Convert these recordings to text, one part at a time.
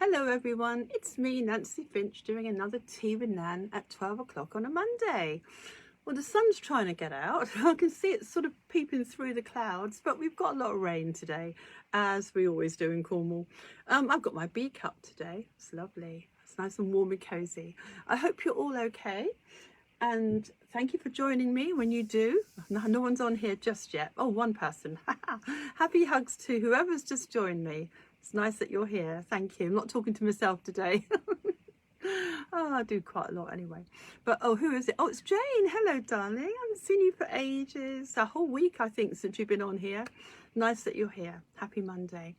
Hello everyone, it's me Nancy Finch doing another Tea with Nan at 12 o'clock on a Monday. Well, the sun's trying to get out. I can see it sort of peeping through the clouds, but we've got a lot of rain today, as we always do in Cornwall. I've got my bee cup today. It's lovely. It's nice and warm and cozy. I hope you're all okay. And thank you for joining me when you do. No one's on here just yet. Oh, one person. Happy hugs to whoever's just joined me. It's nice that you're here. Thank you. I'm not talking to myself today. Oh, I do quite a lot anyway. But oh, who is it? Oh, it's Jane. Hello, darling. I haven't seen you for ages. A whole week, I think, since you've been on here. Nice that you're here. Happy Monday.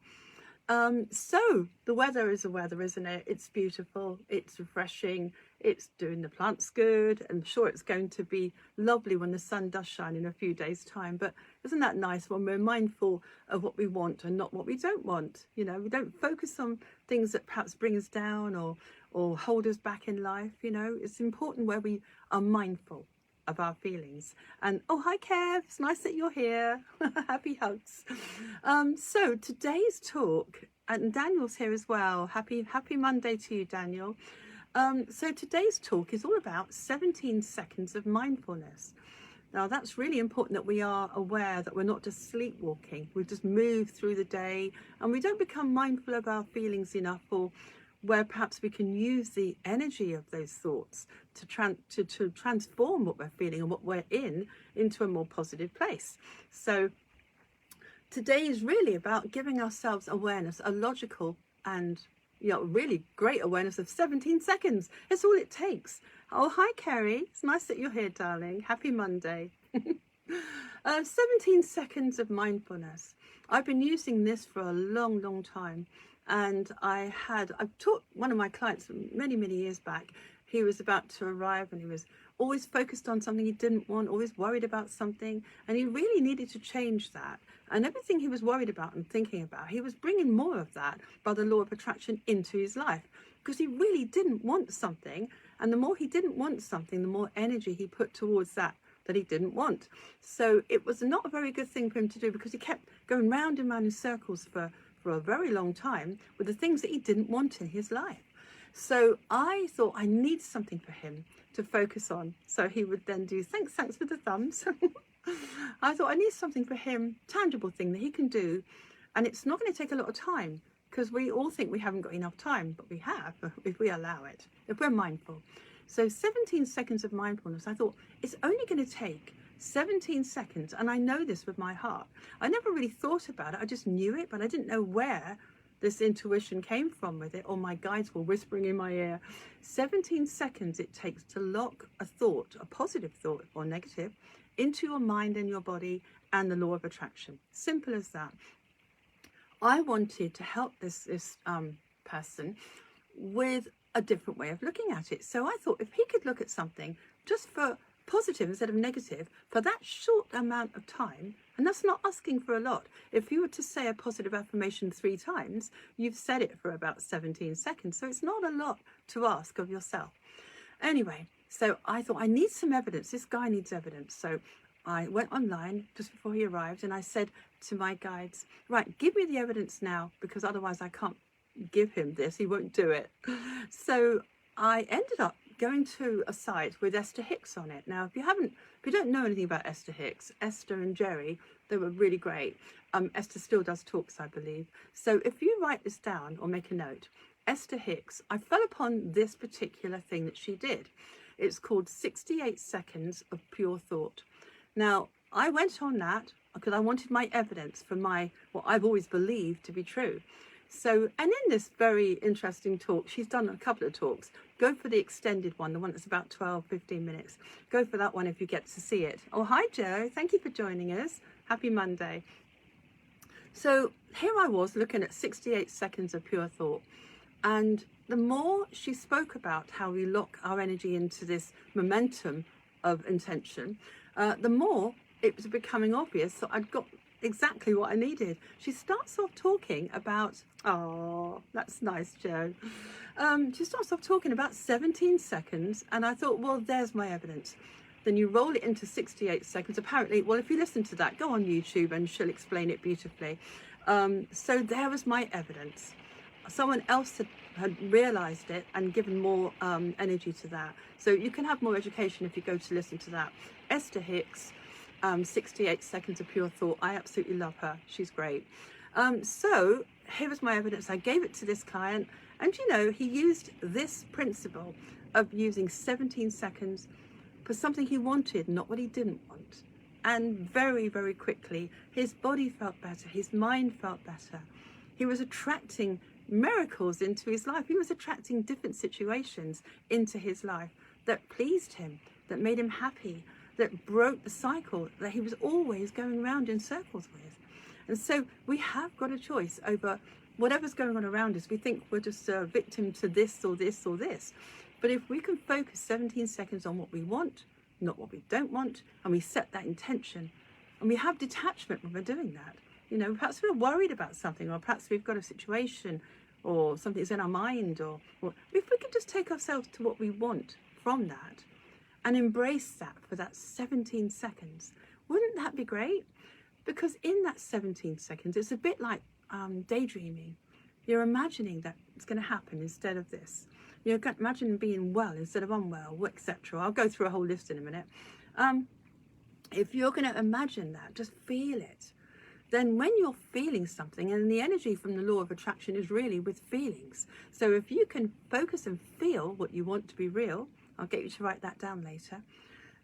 So the weather is the weather, isn't it? It's beautiful, it's refreshing, it's doing the plants good. I'm sure it's going to be lovely when the sun does shine in a few days' time. But isn't that nice when we're mindful of what we want and not what we don't want? You know, we don't focus on things that perhaps bring us down or hold us back in life. You know, it's important where we are mindful of our feelings. And oh, hi Kev, it's nice that you're here. Happy hugs. So today's talk, and Daniel's here as well. Happy Monday to you, Daniel. So today's talk is all about 17 seconds of mindfulness. Now that's really important, that we are aware that we're not just sleepwalking. We just move through the day and we don't become mindful of our feelings enough, or where perhaps we can use the energy of those thoughts to transform what we're feeling and what we're in into a more positive place. So today is really about giving ourselves awareness, a logical and really great awareness of 17 seconds. It's all it takes. Oh, hi Kerry, it's nice that you're here, darling. Happy Monday. 17 seconds of mindfulness. I've been using this for a long time. And I've taught one of my clients many years back. He was about to arrive and he was always focused on something he didn't want, always worried about something. And he really needed to change that. And everything he was worried about and thinking about, he was bringing more of that by the law of attraction into his life, because he really didn't want something. And the more he didn't want something, the more energy he put towards that he didn't want. So it was not a very good thing for him to do, because he kept going round and round in circles for a very long time with the things that he didn't want in his life. So I thought I need something for him to focus on. So he would then do, thanks for the thumbs. I thought I need something for him, tangible thing that he can do. And it's not going to take a lot of time, because we all think we haven't got enough time, but we have, if we allow it, if we're mindful. So 17 seconds of mindfulness, I thought it's only going to take 17 seconds, and I know this with my heart. I never really thought about it, I just knew it, but I didn't know where this intuition came from with it, or my guides were whispering in my ear. 17 seconds it takes to lock a thought, a positive thought or negative, into your mind and your body and the law of attraction. Simple as that. I wanted to help this person with a different way of looking at it. So I thought if he could look at something just for positive instead of negative for that short amount of time, and that's not asking for a lot. If you were to say a positive affirmation 3 times, you've said it for about 17 seconds. So it's not a lot to ask of yourself. Anyway, so I thought I need some evidence. This guy needs evidence. So I went online just before he arrived and I said to my guides, right, give me the evidence now, because otherwise I can't give him this. He won't do it. So I ended up going to a site with Esther Hicks on it. Now, if you don't know anything about Esther Hicks, Esther and Jerry, they were really great. Esther still does talks, I believe. So if you write this down or make a note, Esther Hicks, I fell upon this particular thing that she did. It's called 68 Seconds of Pure Thought. Now, I went on that because I wanted my evidence for what I've always believed to be true. So, and in this very interesting talk, she's done a couple of talks. Go for the extended one, the one that's about 12-15 minutes. Go for that one if you get to see it. Oh, hi Joe, thank you for joining us. Happy Monday. So here I was looking at 68 seconds of pure thought. And the more she spoke about how we lock our energy into this momentum of intention, the more it was becoming obvious that I'd got exactly what I needed. She starts off talking about, oh, that's nice, Joe. She starts off talking about 17 seconds, and I thought, well, there's my evidence. Then you roll it into 68 seconds. Apparently, well, if you listen to that, go on YouTube and she'll explain it beautifully. So there was my evidence. someone else had realized it and given more energy to that. So you can have more education if you go to listen to that. Esther Hicks, 68 Seconds of Pure Thought. I absolutely love her. She's great. So here was my evidence. I gave it to this client, and you know, he used this principle of using 17 seconds for something he wanted, not what he didn't want. And very, very quickly, his body felt better, his mind felt better. He was attracting miracles into his life. He was attracting different situations into his life that pleased him, that made him happy, that broke the cycle that he was always going around in circles with. And so we have got a choice over whatever's going on around us. We think we're just a victim to this or this or this. But if we can focus 17 seconds on what we want, not what we don't want, and we set that intention, and we have detachment when we're doing that. You know, perhaps we're worried about something, or perhaps we've got a situation or something's in our mind, or if we can just take ourselves to what we want from that and embrace that for that 17 seconds, wouldn't that be great? Because in that 17 seconds, it's a bit like daydreaming. You're imagining that it's going to happen instead of this. You can imagine being well instead of unwell, etc. I'll go through a whole list in a minute. If you're going to imagine that, just feel it. Then when you're feeling something, and the energy from the law of attraction is really with feelings. So if you can focus and feel what you want to be real, I'll get you to write that down later,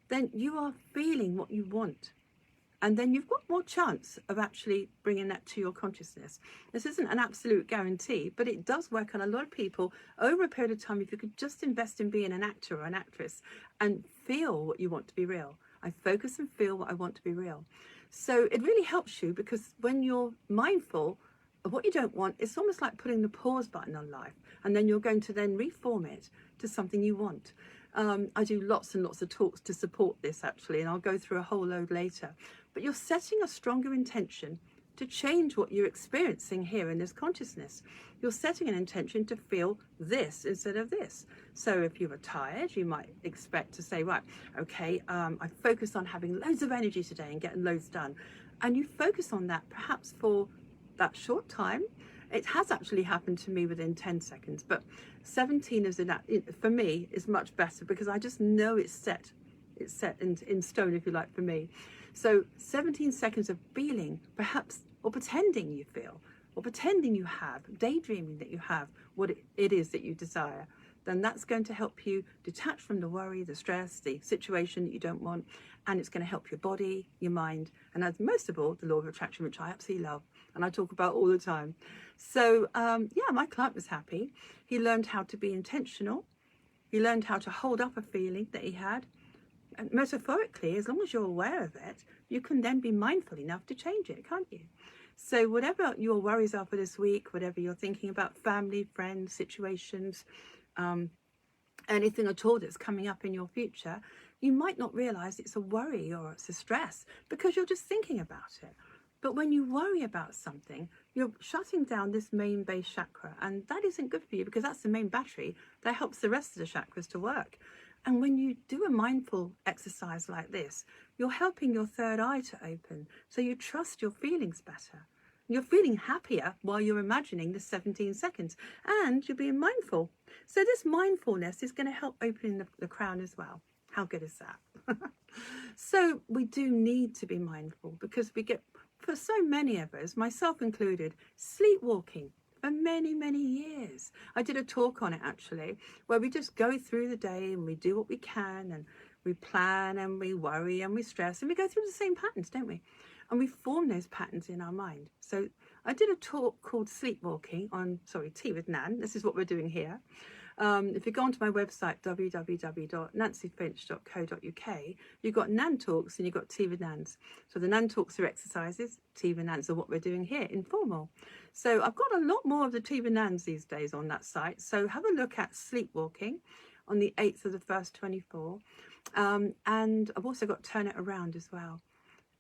then you are feeling what you want. And then you've got more chance of actually bringing that to your consciousness. This isn't an absolute guarantee, but it does work on a lot of people over a period of time. If you could just invest in being an actor or an actress and feel what you want to be real. I focus and feel what I want to be real. So it really helps you, because when you're mindful of what you don't want, it's almost like putting the pause button on life, and then you're going to then reform it to something you want. I do lots and lots of talks to support this actually, and I'll go through a whole load later. But you're setting a stronger intention to change what you're experiencing here in this consciousness. You're setting an intention to feel this instead of this. So if you were tired, you might expect to say, right, okay, I focus on having loads of energy today and getting loads done. And you focus on that perhaps for that short time. It has actually happened to me within 10 seconds, but 17 is for me is much better, because I just know it's set in stone, if you like, for me. So 17 seconds of feeling, perhaps, or pretending you feel, or pretending you have, daydreaming that you have what it is that you desire, then that's going to help you detach from the worry, the stress, the situation that you don't want, and it's going to help your body, your mind, and as most of all, the law of attraction, which I absolutely love and I talk about all the time. So yeah, my client was happy. He learned how to be intentional. He learned how to hold up a feeling that he had. And metaphorically, as long as you're aware of it, you can then be mindful enough to change it, can't you? So whatever your worries are for this week, whatever you're thinking about, family, friends, situations, anything at all that's coming up in your future, you might not realize it's a worry or it's a stress because you're just thinking about it. But when you worry about something, you're shutting down this main base chakra, and that isn't good for you, because that's the main battery that helps the rest of the chakras to work. And when you do a mindful exercise like this, you're helping your third eye to open, so you trust your feelings better. You're feeling happier while you're imagining the 17 seconds, and you're being mindful. So this mindfulness is going to help open the crown as well. How good is that? So we do need to be mindful, because we get, for so many of us, myself included, sleepwalking for many, many years. I did a talk on it actually, where we just go through the day and we do what we can, and we plan and we worry and we stress, and we go through the same patterns, don't we? And we form those patterns in our mind. So I did a talk called Sleepwalking on, Tea with Nan. This is what we're doing here. If you go onto my website, www.nancyfinch.co.uk, you've got Nan Talks and you've got Tea with Nans. So the Nan Talks are exercises, Tea with Nans are what we're doing here, informal. So I've got a lot more of the Tea with Nans these days on that site. So have a look at Sleepwalking on the 8th of the 1st, 24. And I've also got Turn It Around as well.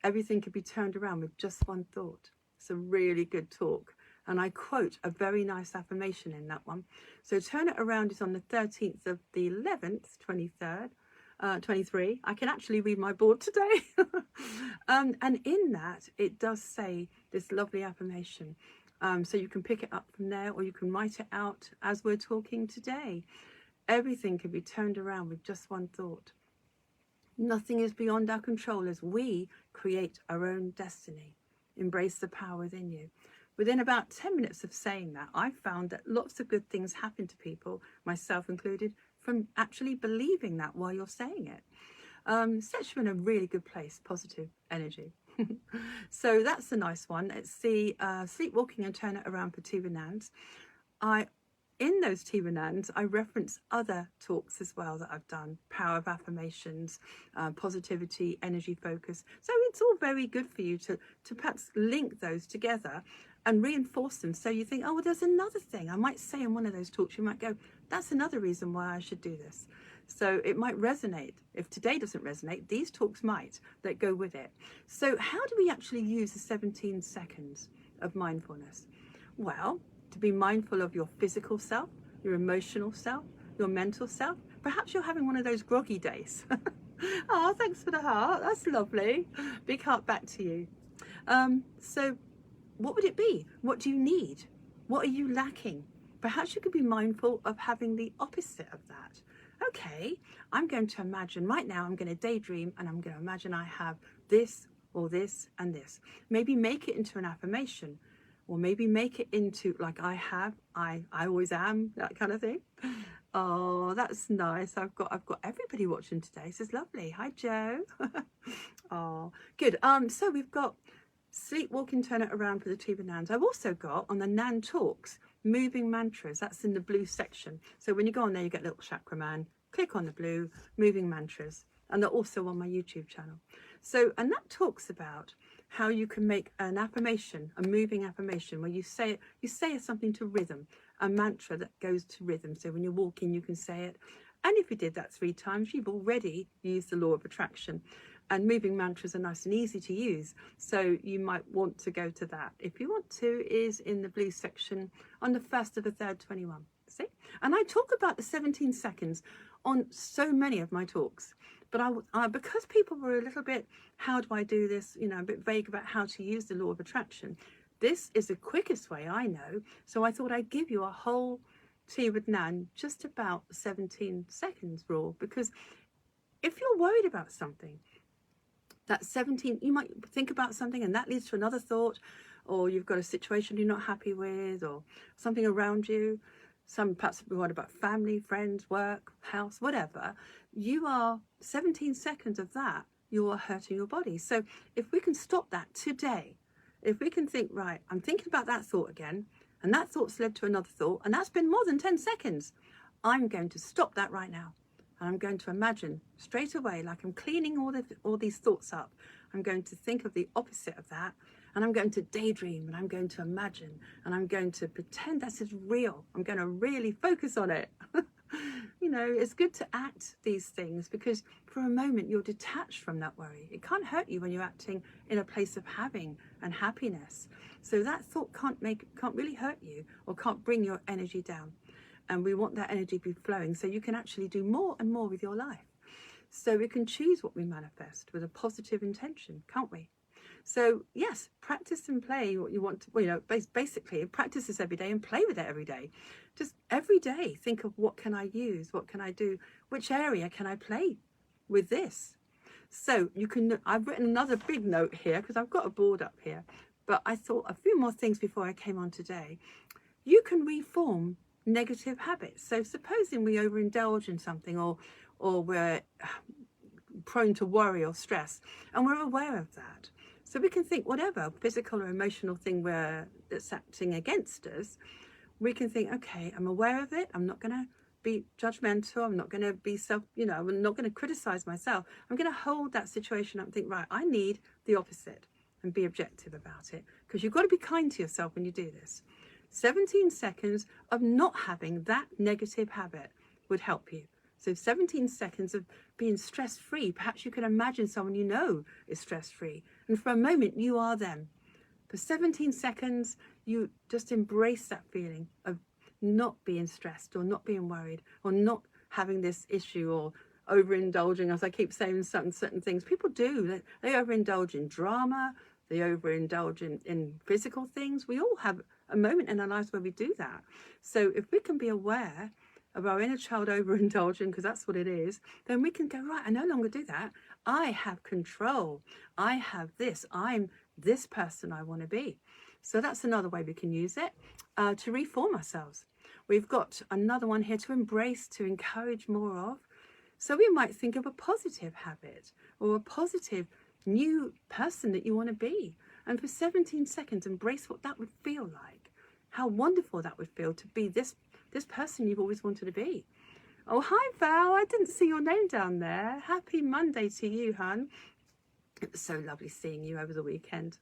Everything could be turned around with just one thought. It's a really good talk. And I quote a very nice affirmation in that one. So Turn It Around is on the 13th of the 11th, 23. I can actually read my board today. And in that, it does say this lovely affirmation. So you can pick it up from there, or you can write it out as we're talking today. Everything can be turned around with just one thought. Nothing is beyond our control as we create our own destiny. Embrace the power within you. Within about 10 minutes of saying that, I found that lots of good things happen to people, myself included, from actually believing that while you're saying it. Sets you in a really good place, positive energy. So that's a nice one. It's the sleepwalking and turn it around for Tivanans. In those Tivanans, I reference other talks as well that I've done. Power of affirmations, positivity, energy focus. So it's all very good for you to perhaps link those together and reinforce them. So you think, oh, well, there's another thing I might say in one of those talks. You might go, that's another reason why I should do this. So it might resonate. If today doesn't resonate, these talks might that go with it. So how do we actually use the 17 seconds of mindfulness? Well, to be mindful of your physical self, your emotional self, your mental self. Perhaps you're having one of those groggy days. Oh, thanks for the heart. That's lovely. Big heart back to you. So what would it be? What do you need? What are you lacking? Perhaps you could be mindful of having the opposite of that. Okay, I'm going to imagine right now, I'm going to daydream and I'm going to imagine I have this or this and this. Maybe make it into an affirmation, or maybe make it into like I have, I always am, that kind of thing. Oh, that's nice. I've got everybody watching today. This is lovely. Hi, Joe. Oh, good. So we've got sleepwalking, turn it around for the Tivanans. I've also got on the Nan Talks, moving mantras. That's in the blue section. So when you go on there, you get a little chakra man. Click on the blue, moving mantras. And they're also on my YouTube channel. So, and that talks about how you can make an affirmation, a moving affirmation, where you say something to rhythm, a mantra that goes to rhythm. So when you're walking, you can say it. And if you did that 3 times, you've already used the law of attraction. And moving mantras are nice and easy to use. So you might want to go to that. If you want to, is in the blue section on the 1st of the 3rd, 21. See? And I talk about the 17 seconds on so many of my talks. But I because people were a little bit, how do I do this? You know, a bit vague about how to use the law of attraction. This is the quickest way I know. So I thought I'd give you a whole tea with Nan, just about 17 seconds raw. Because if you're worried about something, that 17, you might think about something and that leads to another thought, or you've got a situation you're not happy with, or something around you. Some perhaps worried about family, friends, work, house, whatever. You are 17 seconds of that, you are hurting your body. So if we can stop that today, if we can think, right, I'm thinking about that thought again, and that thought's led to another thought, and that's been more than 10 seconds. I'm going to stop that right now. And I'm going to imagine straight away, like I'm cleaning all these thoughts up. I'm going to think of the opposite of that. And I'm going to daydream, and I'm going to imagine, and I'm going to pretend this is real. I'm going to really focus on it. You know, it's good to act these things because for a moment you're detached from that worry. It can't hurt you when you're acting in a place of having and happiness. So that thought can't really hurt you or can't bring your energy down. And we want that energy to be flowing so you can actually do more and more with your life. So we can choose what we manifest with a positive intention, can't we? So yes, practice and play what you want to, well, you know, basically practice this every day and play with it every day. Just every day think of what can I use, what can I do, which area can I play with this. So you can, I've written another big note here because I've got a board up here, but I thought a few more things before I came on today. You can reform negative habits. So supposing we overindulge in something or we're prone to worry or stress and we're aware of that. So we can think whatever physical or emotional thing that's acting against us, we can think, okay, I'm aware of it. I'm not going to be judgmental. I'm not going to be I'm not going to criticize myself. I'm going to hold that situation up and think, right, I need the opposite and be objective about it, because you've got to be kind to yourself when you do this. 17 seconds of not having that negative habit would help you. So 17 seconds of being stress-free. Perhaps you can imagine someone you know is stress-free. And for a moment, you are them. For 17 seconds, you just embrace that feeling of not being stressed or not being worried or not having this issue or overindulging, as I keep saying, certain things. People do. They overindulge in drama. They overindulge in physical things. We all have a moment in our lives where we do that. So if we can be aware of our inner child overindulging, because that's what it is, then we can go, right, I no longer do that. I have control. I have this. I'm this person I want to be. So that's another way we can use it to reform ourselves. We've got another one here, to embrace, to encourage more of. So we might think of a positive habit or a positive new person that you want to be. And for 17 seconds, embrace what that would feel like. How wonderful that would feel to be this person you've always wanted to be. Oh, hi, Val. I didn't see your name down there. Happy Monday to you, hun. It was so lovely seeing you over the weekend.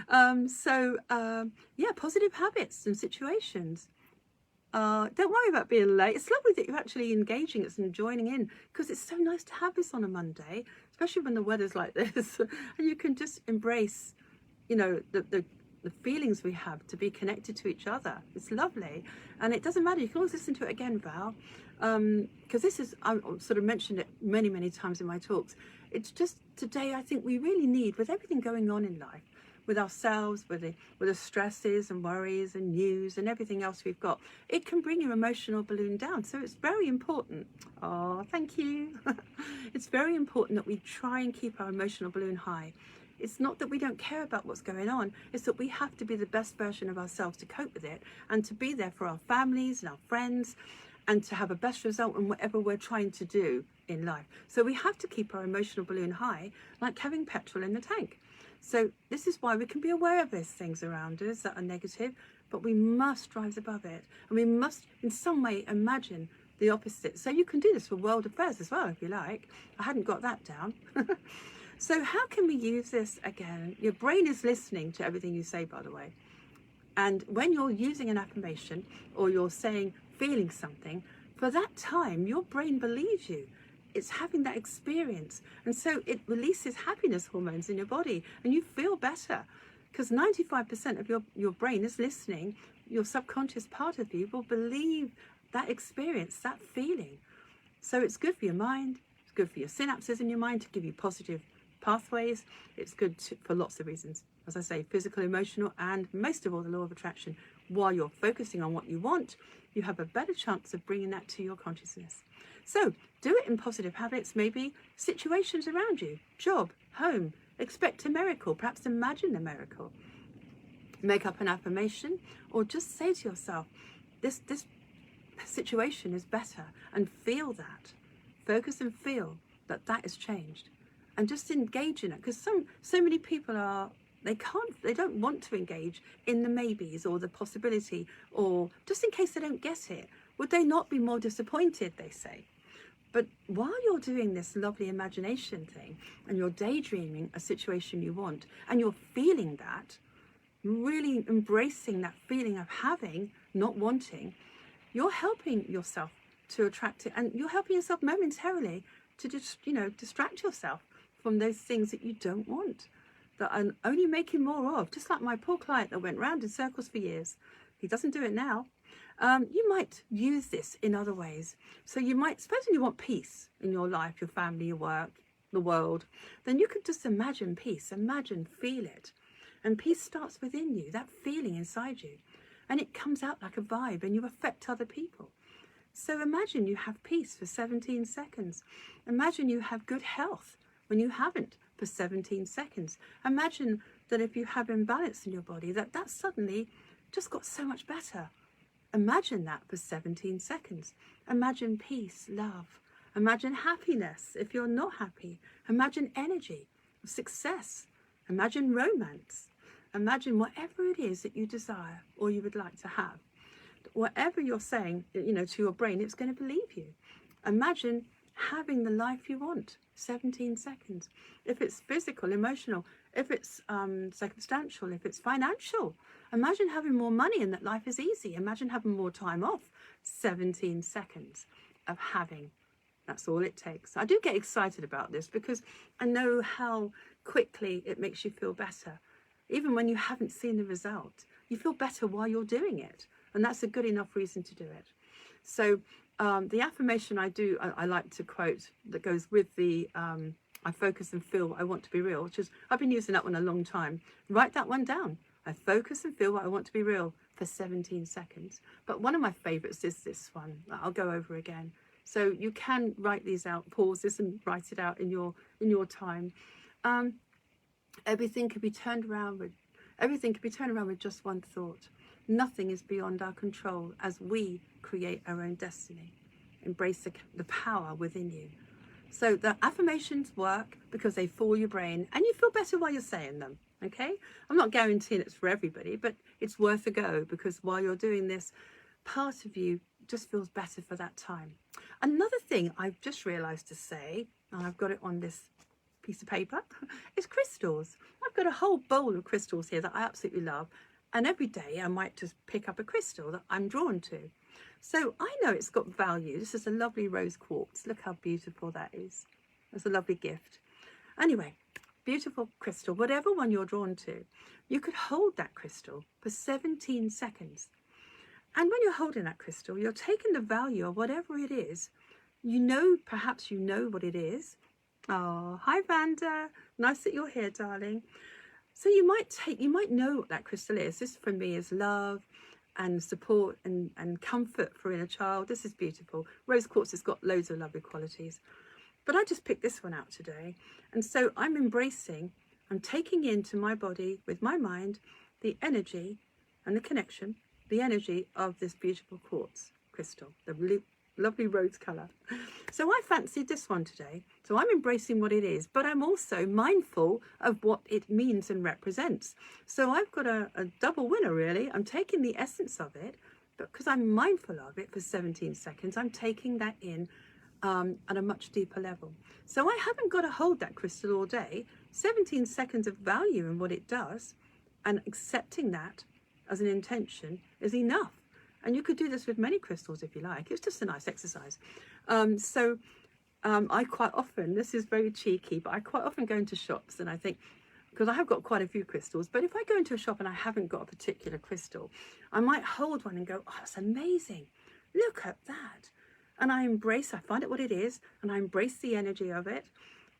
Yeah, positive habits and situations. Don't worry about being late. It's lovely that you're actually engaging us and joining in, because it's so nice to have this on a Monday, especially when the weather's like this. And you can just embrace, you know, the feelings we have to be connected to each other. It's lovely. And it doesn't matter. You can always listen to it again, Val. Because this is, I sort of mentioned it many, many times in my talks. It's just today, I think we really need, with everything going on in life, with ourselves, with the stresses and worries and news and everything else we've got, it can bring your emotional balloon down. So it's very important. Oh, thank you. It's very important that we try and keep our emotional balloon high. It's not that we don't care about what's going on. It's that we have to be the best version of ourselves to cope with it, and to be there for our families and our friends, and to have a best result in whatever we're trying to do in life. So we have to keep our emotional balloon high, like having petrol in the tank. So this is why we can be aware of those things around us that are negative, but we must rise above it. And we must in some way imagine the opposite. So you can do this for world affairs as well, if you like. I hadn't got that down. So how can we use this again? Your brain is listening to everything you say, by the way. And when you're using an affirmation, or you're saying, feeling something, for that time, your brain believes you. It's having that experience. And so it releases happiness hormones in your body, and you feel better, because 95% of your brain is listening. Your subconscious part of you will believe that experience, that feeling. So it's good for your mind. It's good for your synapses in your mind to give you positive pathways. It's good for lots of reasons. As I say, physical, emotional, and most of all, the law of attraction. While you're focusing on what you want, you have a better chance of bringing that to your consciousness. So do it in positive habits, maybe situations around you, job, home, expect a miracle, perhaps imagine a miracle. Make up an affirmation, or just say to yourself, this situation is better, and feel that. Focus and feel that is changed. And just engage in it, because so many people they don't want to engage in the maybes or the possibility, or just in case they don't get it. Would they not be more disappointed, they say. But while you're doing this lovely imagination thing, and you're daydreaming a situation you want, and you're feeling that, really embracing that feeling of having, not wanting, you're helping yourself to attract it, and you're helping yourself momentarily to just, distract yourself from those things that you don't want, that are only making more of. Just like my poor client that went round in circles for years. He doesn't do it now. You might use this in other ways. So you might, supposing you want peace in your life, your family, your work, the world, then you could just imagine peace, feel it. And peace starts within you, that feeling inside you. And it comes out like a vibe, and you affect other people. So imagine you have peace for 17 seconds. Imagine you have good health when you haven't for 17 seconds. Imagine that if you have imbalance in your body, that suddenly just got so much better. Imagine that for 17 seconds. Imagine peace, love. Imagine happiness if you're not happy. Imagine energy, success. Imagine romance. Imagine whatever it is that you desire or you would like to have. Whatever you're saying, to your brain, it's going to believe you. Imagine having the life you want. 17 seconds. If it's physical, emotional, if it's circumstantial, if it's financial, imagine having more money and that life is easy. Imagine having more time off. 17 seconds of having. That's all it takes. I do get excited about this because I know how quickly it makes you feel better. Even when you haven't seen the result, you feel better while you're doing it. And that's a good enough reason to do it. So the affirmation I like to quote that goes with the I focus and feel I want to be real, which is, I've been using that one a long time. Write that one down. I focus and feel what I want to be real for 17 seconds. But one of my favorites is this one that I'll go over again. So you can write these out, pause this and write it out in your time. Everything can be turned around with just one thought. Nothing is beyond our control as we create our own destiny. Embrace the power within you. So the affirmations work because they fool your brain and you feel better while you're saying them. Okay, I'm not guaranteeing it's for everybody, but it's worth a go, because while you're doing this, part of you just feels better for that time. Another thing I've just realized to say, and I've got it on this piece of paper, is crystals. I've got a whole bowl of crystals here that I absolutely love, and every day I might just pick up a crystal that I'm drawn to. So I know it's got value. This is a lovely rose quartz. Look how beautiful that is. It's a lovely gift. Anyway, beautiful crystal, whatever one you're drawn to, you could hold that crystal for 17 seconds. And when you're holding that crystal, you're taking the value of whatever it is. You know, perhaps you know what it is. Oh, hi Vanda. Nice that you're here, darling. So you might know what that crystal is. This for me is love and support and comfort for inner child. This is beautiful. Rose quartz has got loads of lovely qualities. But I just picked this one out today. And so I'm taking into my body with my mind the energy and the connection, the energy of this beautiful quartz crystal, the lovely rose colour. So I fancied this one today. So I'm embracing what it is, but I'm also mindful of what it means and represents. So I've got a double winner really. I'm taking the essence of it, but because I'm mindful of it for 17 seconds, I'm taking that in at a much deeper level. So I haven't got to hold that crystal all day. 17 seconds of value in what it does and accepting that as an intention is enough. And you could do this with many crystals if you like. It's just a nice exercise. I quite often, this is very cheeky, but I quite often go into shops and I think, because I have got quite a few crystals, but if I go into a shop and I haven't got a particular crystal, I might hold one and go, oh, that's amazing. Look at that. And I find it what it is, and I embrace the energy of it.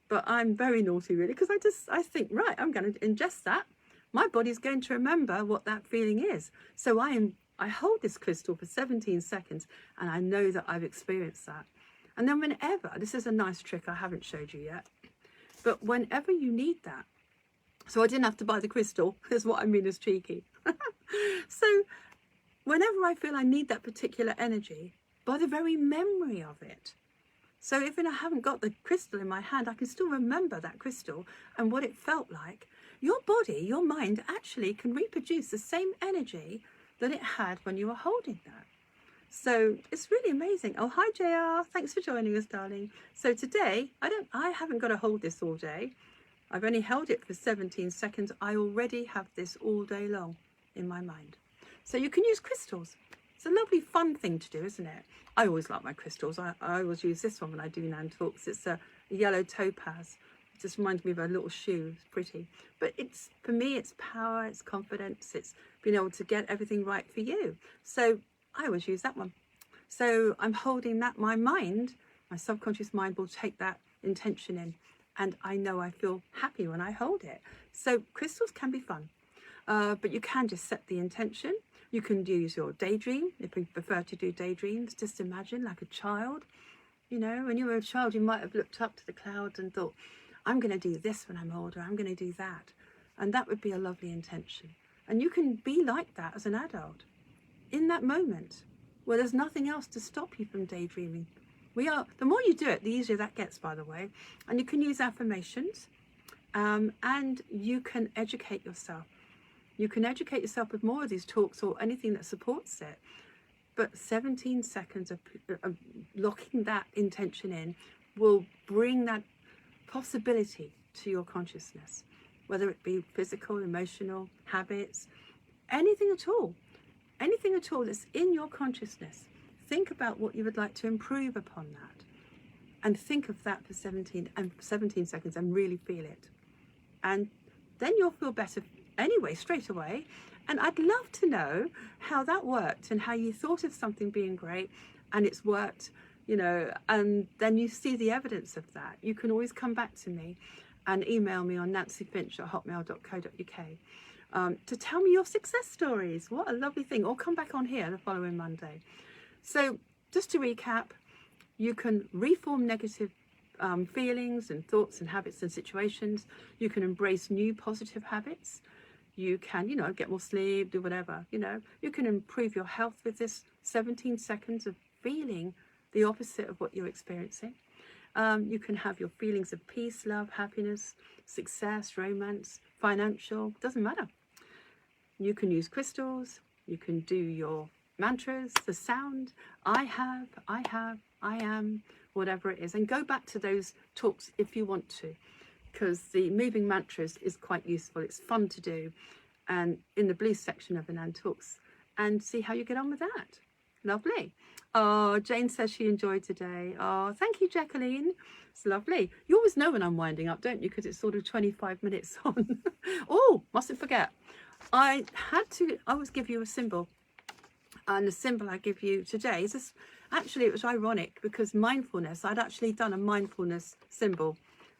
But I'm very naughty really, because I think, right, I'm going to ingest that. My body's going to remember what that feeling is. So I hold this crystal for 17 seconds and I know that I've experienced that. And then whenever, this is a nice trick I haven't showed you yet, but whenever you need that, so I didn't have to buy the crystal, is what I mean is cheeky. So whenever I feel I need that particular energy, by the very memory of it. So even if I haven't got the crystal in my hand, I can still remember that crystal and what it felt like. Your body, your mind actually can reproduce the same energy that it had when you were holding that. So it's really amazing. Oh, hi JR, thanks for joining us, darling. So today, I haven't got to hold this all day. I've only held it for 17 seconds. I already have this all day long in my mind. So you can use crystals. It's a lovely fun thing to do, isn't it? I always like my crystals. I always use this one when I do Nan Talks. It's a yellow topaz. It just reminds me of a little shoe. It's pretty. But for me, it's power, it's confidence, it's being able to get everything right for you. So I always use that one. So I'm holding that, my subconscious mind will take that intention in. And I know I feel happy when I hold it. So crystals can be fun. But you can just set the intention. You can use your daydream, if you prefer to do daydreams. Just imagine like a child. You know, when you were a child, you might have looked up to the clouds and thought, I'm going to do this when I'm older, I'm going to do that. And that would be a lovely intention. And you can be like that as an adult in that moment where there's nothing else to stop you from daydreaming. The more you do it, the easier that gets, by the way. And you can use affirmations and you can educate yourself. You can educate yourself with more of these talks or anything that supports it. But 17 seconds of locking that intention in will bring that possibility to your consciousness, whether it be physical, emotional, habits, anything at all that's in your consciousness. Think about what you would like to improve upon that and think of that for 17 seconds and really feel it. And then you'll feel better anyway, straight away. And I'd love to know how that worked and how you thought of something being great and it's worked, you know, and then you see the evidence of that. You can always come back to me and email me on nancyfinch@hotmail.co.uk. to tell me your success stories. What a lovely thing. Or come back on here the following Monday. So just to recap, you can reform negative feelings and thoughts and habits and situations. You can embrace new positive habits. You can, get more sleep, do whatever, You can improve your health with this 17 seconds of feeling the opposite of what you're experiencing. You can have your feelings of peace, love, happiness, success, romance, financial, doesn't matter. You can use crystals. You can do your mantras, the sound, I have, I am, whatever it is. And go back to those talks if you want to, because the moving mantras is quite useful. It's fun to do. And in the blue section of Anand Talks, and see how you get on with that. Lovely. Oh, Jane says she enjoyed today. Oh, thank you, Jacqueline. It's lovely. You always know when I'm winding up, don't you? Because it's sort of 25 minutes on. Oh, mustn't forget. I always give you a symbol. And the symbol I give you today is this. Actually, it was ironic because mindfulness, I'd actually done a mindfulness symbol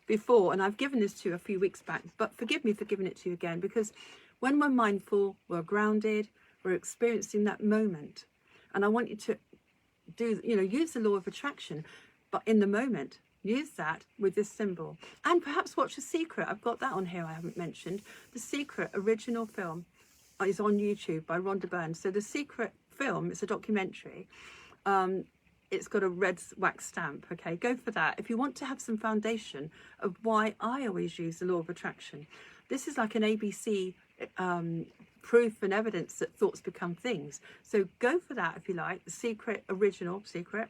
before, and I've given this to you a few weeks back, but forgive me for giving it to you again, because when we're mindful, we're grounded, we're experiencing that moment. And I want you to use the law of attraction, but in the moment, use that with this symbol. And perhaps watch The Secret. I've got that on here I haven't mentioned. The Secret original film is on YouTube by Rhonda Byrne. So The Secret film, it's a documentary. It's got a red wax stamp. Okay, go for that. If you want to have some foundation of why I always use the law of attraction, this is like an ABC proof and evidence that thoughts become things. So go for that if you like. The Secret, original Secret,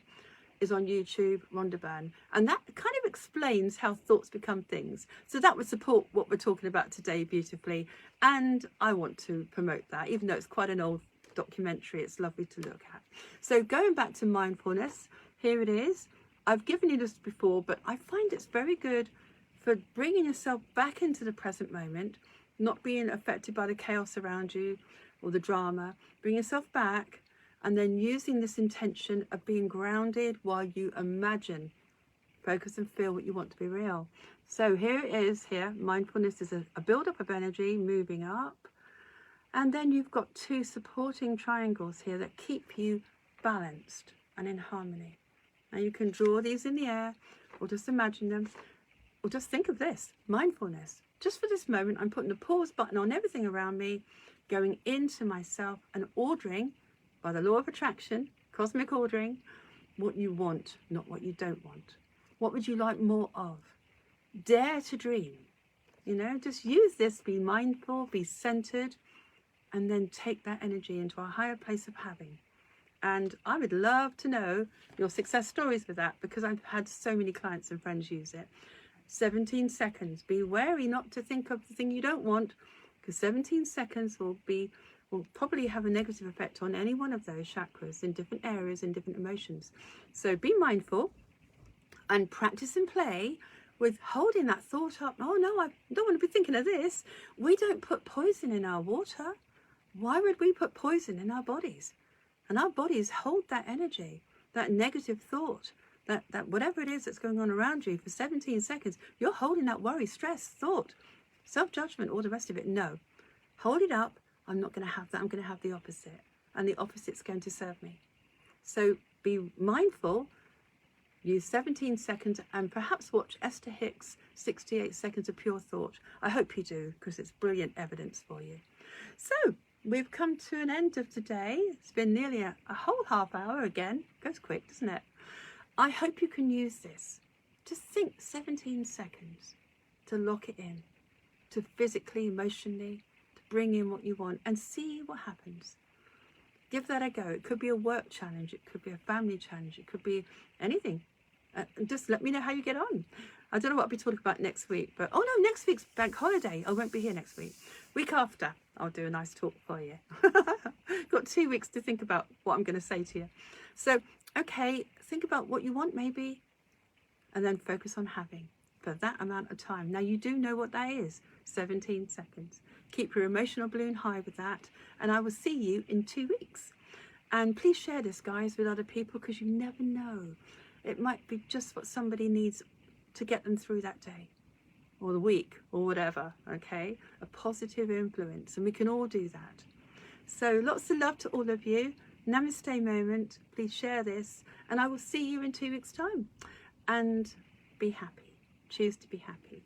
is on YouTube, Rhonda Byrne, and that kind of explains how thoughts become things. So that would support what we're talking about today beautifully, and I want to promote that, even though it's quite an old documentary. It's lovely to look at. So going back to mindfulness, here it is. I've given you this before, but I find it's very good for bringing yourself back into the present moment, not being affected by the chaos around you or the drama. Bring yourself back, and then using this intention of being grounded while you imagine, focus and feel what you want to be real. So here it is here. Mindfulness is a build-up of energy moving up. And then you've got two supporting triangles here that keep you balanced and in harmony. Now you can draw these in the air, or just imagine them, or just think of this, mindfulness. Just for this moment, I'm putting the pause button on everything around me, going into myself and ordering, by the law of attraction, cosmic ordering, what you want, not what you don't want. What would you like more of? Dare to dream. Just use this, be mindful, be centered, and then take that energy into a higher place of having. And I would love to know your success stories with that, because I've had so many clients and friends use it. 17 seconds. Be wary not to think of the thing you don't want, because 17 seconds will probably have a negative effect on any one of those chakras in different areas and different emotions. So be mindful and practice and play with holding that thought up. Oh no, I don't want to be thinking of this. We don't put poison in our water. Why would we put poison in our bodies? And our bodies hold that energy, that negative thought, that whatever it is that's going on around you for 17 seconds, you're holding that worry, stress, thought, self-judgment, all the rest of it. No, hold it up. I'm not going to have that. I'm going to have the opposite. And the opposite's going to serve me. So be mindful, use 17 seconds, and perhaps watch Esther Hicks' 68 Seconds of Pure Thought. I hope you do, because it's brilliant evidence for you. So we've come to an end of today. It's been nearly a whole half hour again. Goes quick, doesn't it? I hope you can use this. Just think 17 seconds to lock it in, to physically, emotionally, to bring in what you want and see what happens. Give that a go. It could be a work challenge. It could be a family challenge. It could be anything. Just let me know how you get on. I don't know what I'll be talking about next week, but oh no, next week's bank holiday. I won't be here next week. Week after, I'll do a nice talk for you. Got 2 weeks to think about what I'm going to say to you. So, okay, think about what you want maybe, and then focus on having for that amount of time. Now you do know what that is, 17 seconds. Keep your emotional balloon high with that, and I will see you in 2 weeks. And please share this, guys, with other people, because you never know. It might be just what somebody needs to get them through that day. or the week or whatever, okay? A positive influence, and we can all do that. So lots of love to all of you. Namaste moment. Please share this, and I will see you in 2 weeks' time. And be happy. Choose to be happy.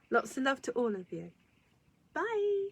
Lots of love to all of you. Bye.